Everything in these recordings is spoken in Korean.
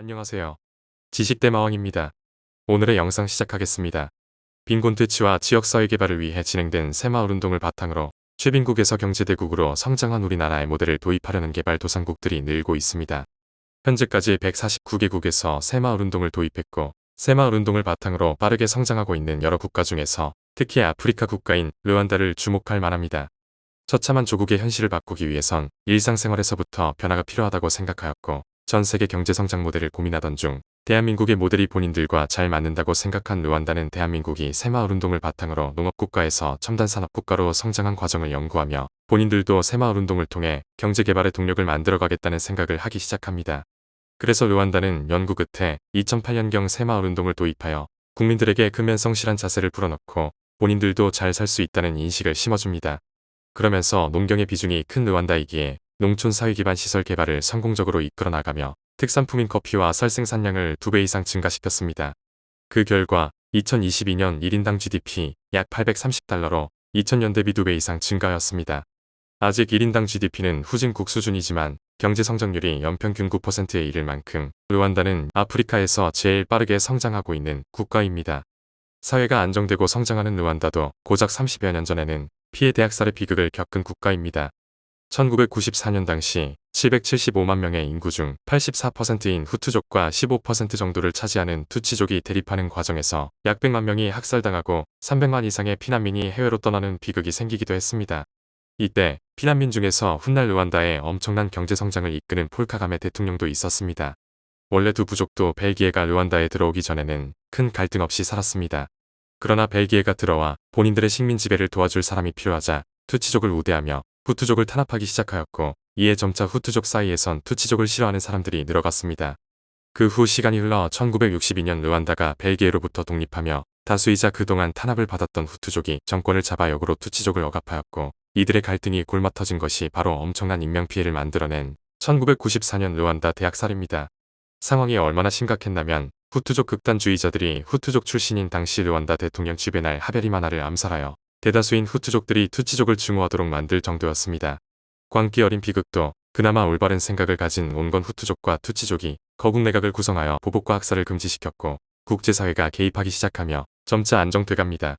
안녕하세요. 지식대마왕입니다. 오늘의 영상 시작하겠습니다. 빈곤 퇴치와 지역사회 개발을 위해 진행된 새마을운동을 바탕으로 최빈국에서 경제대국으로 성장한 우리나라의 모델을 도입하려는 개발도상국들이 늘고 있습니다. 현재까지 149개국에서 새마을운동을 도입했고 새마을운동을 바탕으로 빠르게 성장하고 있는 여러 국가 중에서 특히 아프리카 국가인 르완다를 주목할 만합니다. 처참한 조국의 현실을 바꾸기 위해선 일상생활에서부터 변화가 필요하다고 생각하였고 전 세계 경제성장 모델을 고민하던 중 대한민국의 모델이 본인들과 잘 맞는다고 생각한 르완다는 대한민국이 새마을운동을 바탕으로 농업국가에서 첨단산업국가로 성장한 과정을 연구하며 본인들도 새마을운동을 통해 경제개발의 동력을 만들어가겠다는 생각을 하기 시작합니다. 그래서 르완다는 연구 끝에 2008년경 새마을운동을 도입하여 국민들에게 근면성실한 자세를 불어넣고 본인들도 잘 살 수 있다는 인식을 심어줍니다. 그러면서 농경의 비중이 큰 르완다이기에 농촌 사회 기반 시설 개발을 성공적으로 이끌어 나가며 특산품인 커피와 쌀 생산량을 2배 이상 증가시켰습니다. 그 결과 2022년 1인당 GDP 약 830달러로 2000년 대비 2배 이상 증가하였습니다. 아직 1인당 GDP는 후진국 수준이지만 경제 성장률이 연평균 9%에 이를 만큼 르완다는 아프리카에서 제일 빠르게 성장하고 있는 국가입니다. 사회가 안정되고 성장하는 르완다도 고작 30여 년 전에는 피해 대학살의 비극을 겪은 국가입니다. 1994년 당시 775만 명의 인구 중 84%인 후투족과 15% 정도를 차지하는 투치족이 대립하는 과정에서 약 100만 명이 학살당하고 300만 이상의 피난민이 해외로 떠나는 비극이 생기기도 했습니다. 이때 피난민 중에서 훗날 르완다의 엄청난 경제성장을 이끄는 폴 카가메 대통령도 있었습니다. 원래 두 부족도 벨기에가 르완다에 들어오기 전에는 큰 갈등 없이 살았습니다. 그러나 벨기에가 들어와 본인들의 식민 지배를 도와줄 사람이 필요하자 투치족을 우대하며 후투족을 탄압하기 시작하였고 이에 점차 후투족 사이에선 투치족을 싫어하는 사람들이 늘어갔습니다. 그 후 시간이 흘러 1962년 르완다가 벨기에로부터 독립하며 다수이자 그동안 탄압을 받았던 후투족이 정권을 잡아 역으로 투치족을 억압하였고 이들의 갈등이 골마터진 것이 바로 엄청난 인명피해를 만들어낸 1994년 르완다 대학살입니다. 상황이 얼마나 심각했냐면 후투족 극단주의자들이 후투족 출신인 당시 르완다 대통령 주베날 하베리마나를 암살하여 대다수인 후투족들이 투치족을 증오하도록 만들 정도였습니다. 광기 어린 비극도 그나마 올바른 생각을 가진 온건 후투족과 투치족이 거국내각을 구성하여 보복과 학살을 금지시켰고 국제사회가 개입하기 시작하며 점차 안정돼갑니다.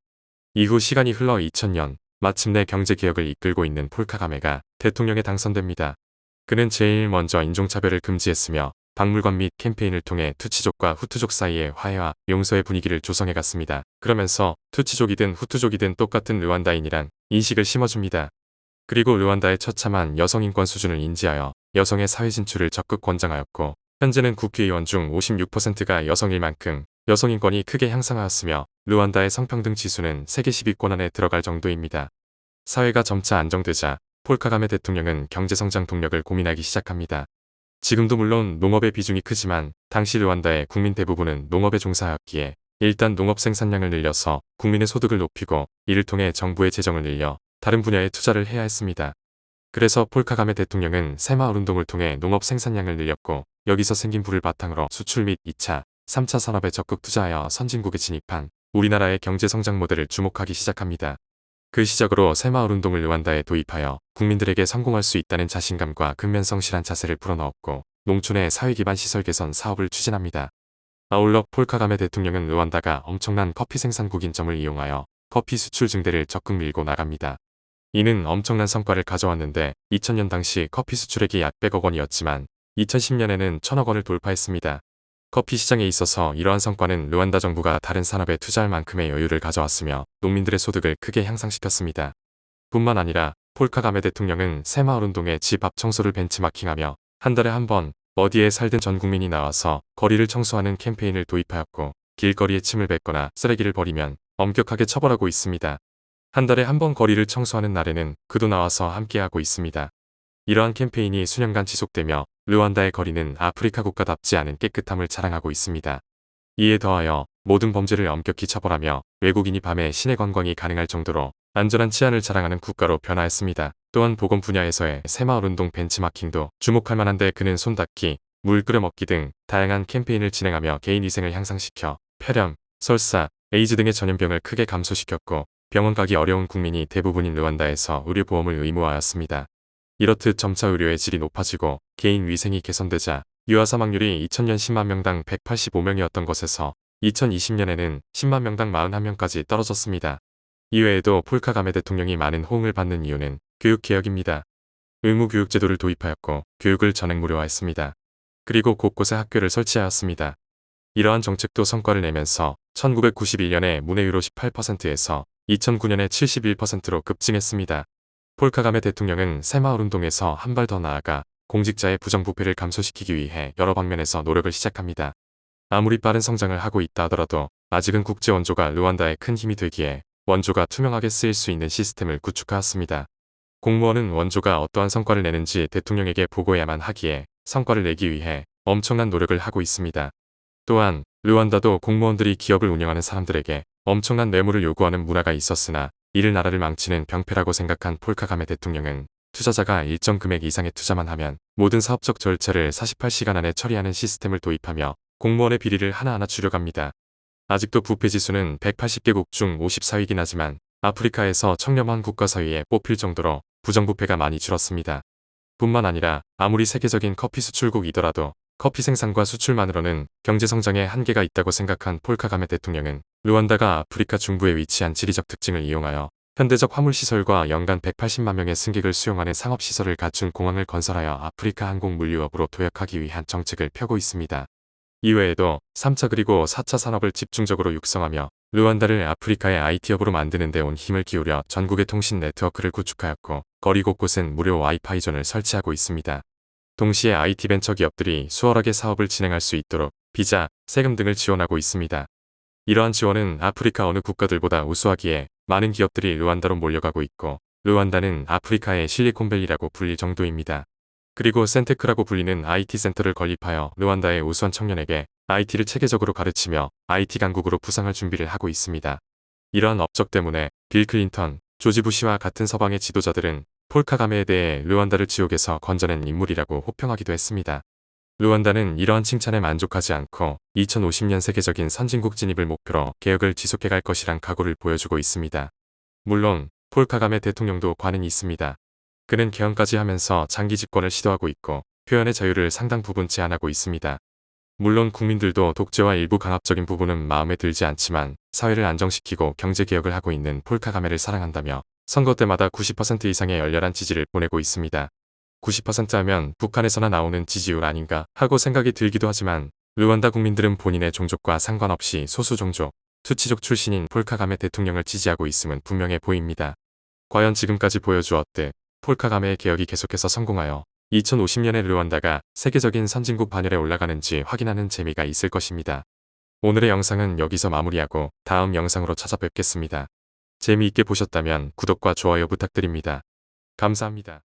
이후 시간이 흘러 2000년 마침내 경제개혁을 이끌고 있는 폴 카가메가 대통령에 당선됩니다. 그는 제일 먼저 인종차별을 금지했으며 박물관 및 캠페인을 통해 투치족과 후투족 사이의 화해와 용서의 분위기를 조성해갔습니다. 그러면서 투치족이든 후투족이든 똑같은 르완다인이란 인식을 심어줍니다. 그리고 르완다의 처참한 여성인권 수준을 인지하여 여성의 사회 진출을 적극 권장하였고 현재는 국회의원 중 56%가 여성일 만큼 여성인권이 크게 향상하였으며 르완다의 성평등 지수는 세계 10위권 안에 들어갈 정도입니다. 사회가 점차 안정되자 폴 카가메 대통령은 경제성장 동력을 고민하기 시작합니다. 지금도 물론 농업의 비중이 크지만 당시 르완다의 국민 대부분은 농업에 종사하였기에 일단 농업 생산량을 늘려서 국민의 소득을 높이고 이를 통해 정부의 재정을 늘려 다른 분야에 투자를 해야 했습니다. 그래서 폴 카가메 대통령은 새마을운동을 통해 농업 생산량을 늘렸고 여기서 생긴 부를 바탕으로 수출 및 2차, 3차 산업에 적극 투자하여 선진국에 진입한 우리나라의 경제성장 모델을 주목하기 시작합니다. 그 시작으로 새마을운동을 르완다에 도입하여 국민들에게 성공할 수 있다는 자신감과 근면성실한 자세를 불어넣었고 농촌의 사회기반 시설 개선 사업을 추진합니다. 아울러 폴 카가메 대통령은 르완다가 엄청난 커피 생산국인 점을 이용하여 커피 수출 증대를 적극 밀고 나갑니다. 이는 엄청난 성과를 가져왔는데 2000년 당시 커피 수출액이 약 100억 원이었지만 2010년에는 1000억 원을 돌파했습니다. 커피 시장에 있어서 이러한 성과는 르완다 정부가 다른 산업에 투자할 만큼의 여유를 가져왔으며 농민들의 소득을 크게 향상시켰습니다. 뿐만 아니라 폴 카가메 대통령은 새마을운동의 집 앞 청소를 벤치마킹하며 한 달에 한 번 어디에 살든 전 국민이 나와서 거리를 청소하는 캠페인을 도입하였고 길거리에 침을 뱉거나 쓰레기를 버리면 엄격하게 처벌하고 있습니다. 한 달에 한 번 거리를 청소하는 날에는 그도 나와서 함께하고 있습니다. 이러한 캠페인이 수년간 지속되며 르완다의 거리는 아프리카 국가답지 않은 깨끗함을 자랑하고 있습니다. 이에 더하여 모든 범죄를 엄격히 처벌하며 외국인이 밤에 시내 관광이 가능할 정도로 안전한 치안을 자랑하는 국가로 변화했습니다. 또한 보건 분야에서의 새마을운동 벤치마킹도 주목할 만한데 그는 손 닦기, 물 끓여 먹기 등 다양한 캠페인을 진행하며 개인 위생을 향상시켜 폐렴, 설사, 에이즈 등의 전염병을 크게 감소시켰고 병원 가기 어려운 국민이 대부분인 르완다에서 의료보험을 의무화하였습니다. 이렇듯 점차 의료의 질이 높아지고 개인 위생이 개선되자 유아 사망률이 2000년 10만 명당 185명이었던 것에서 2020년에는 10만 명당 41명까지 떨어졌습니다. 이외에도 폴카가메 대통령이 많은 호응을 받는 이유는 교육개혁입니다. 의무교육제도를 도입하였고 교육을 전액 무료화했습니다. 그리고 곳곳에 학교를 설치하였습니다. 이러한 정책도 성과를 내면서 1991년에 문해율로 18%에서 2009년에 71%로 급증했습니다. 폴카가메 대통령은 새마을운동에서 한 발 더 나아가 공직자의 부정부패를 감소시키기 위해 여러 방면에서 노력을 시작합니다. 아무리 빠른 성장을 하고 있다 하더라도 아직은 국제 원조가 르완다에 큰 힘이 되기에 원조가 투명하게 쓰일 수 있는 시스템을 구축하였습니다. 공무원은 원조가 어떠한 성과를 내는지 대통령에게 보고해야만 하기에 성과를 내기 위해 엄청난 노력을 하고 있습니다. 또한 르완다도 공무원들이 기업을 운영하는 사람들에게 엄청난 뇌물을 요구하는 문화가 있었으나 이를 나라를 망치는 병폐라고 생각한 폴카가메 대통령은 투자자가 일정 금액 이상의 투자만 하면 모든 사업적 절차를 48시간 안에 처리하는 시스템을 도입하며 공무원의 비리를 하나하나 줄여갑니다. 아직도 부패지수는 180개국 중 54위긴 하지만 아프리카에서 청렴한 국가 사이에 뽑힐 정도로 부정부패가 많이 줄었습니다. 뿐만 아니라 아무리 세계적인 커피 수출국이더라도 커피 생산과 수출만으로는 경제성장에 한계가 있다고 생각한 폴카가메 대통령은 르완다가 아프리카 중부에 위치한 지리적 특징을 이용하여 현대적 화물시설과 연간 180만 명의 승객을 수용하는 상업시설을 갖춘 공항을 건설하여 아프리카 항공물류업으로 도약하기 위한 정책을 펴고 있습니다. 이외에도 3차 그리고 4차 산업을 집중적으로 육성하며 르완다를 아프리카의 IT업으로 만드는 데 온 힘을 기울여 전국의 통신 네트워크를 구축하였고 거리 곳곳엔 무료 와이파이 존을 설치하고 있습니다. 동시에 IT 벤처 기업들이 수월하게 사업을 진행할 수 있도록 비자, 세금 등을 지원하고 있습니다. 이러한 지원은 아프리카 어느 국가들보다 우수하기에 많은 기업들이 르완다로 몰려가고 있고 르완다는 아프리카의 실리콘밸리라고 불릴 정도입니다. 그리고 센테크라고 불리는 IT 센터를 건립하여 르완다의 우수한 청년에게 IT를 체계적으로 가르치며 IT 강국으로 부상할 준비를 하고 있습니다. 이러한 업적 때문에 빌 클린턴, 조지 부시와 같은 서방의 지도자들은 폴카가메에 대해 르완다를 지옥에서 건져낸 인물이라고 호평하기도 했습니다. 르완다는 이러한 칭찬에 만족하지 않고 2050년 세계적인 선진국 진입을 목표로 개혁을 지속해갈 것이란 각오를 보여주고 있습니다. 물론 폴카가메 대통령도 관행이 있습니다. 그는 개헌까지 하면서 장기 집권을 시도하고 있고 표현의 자유를 상당 부분 제한하고 있습니다. 물론 국민들도 독재와 일부 강압적인 부분은 마음에 들지 않지만 사회를 안정시키고 경제개혁을 하고 있는 폴카가메를 사랑한다며 선거 때마다 90% 이상의 열렬한 지지를 보내고 있습니다. 90% 하면 북한에서나 나오는 지지율 아닌가 하고 생각이 들기도 하지만 르완다 국민들은 본인의 종족과 상관없이 소수 종족, 투치족 출신인 폴카가메 대통령을 지지하고 있음은 분명해 보입니다. 과연 지금까지 보여주었듯 폴카가메의 개혁이 계속해서 성공하여 2050년에 르완다가 세계적인 선진국 반열에 올라가는지 확인하는 재미가 있을 것입니다. 오늘의 영상은 여기서 마무리하고 다음 영상으로 찾아뵙겠습니다. 재미있게 보셨다면 구독과 좋아요 부탁드립니다. 감사합니다.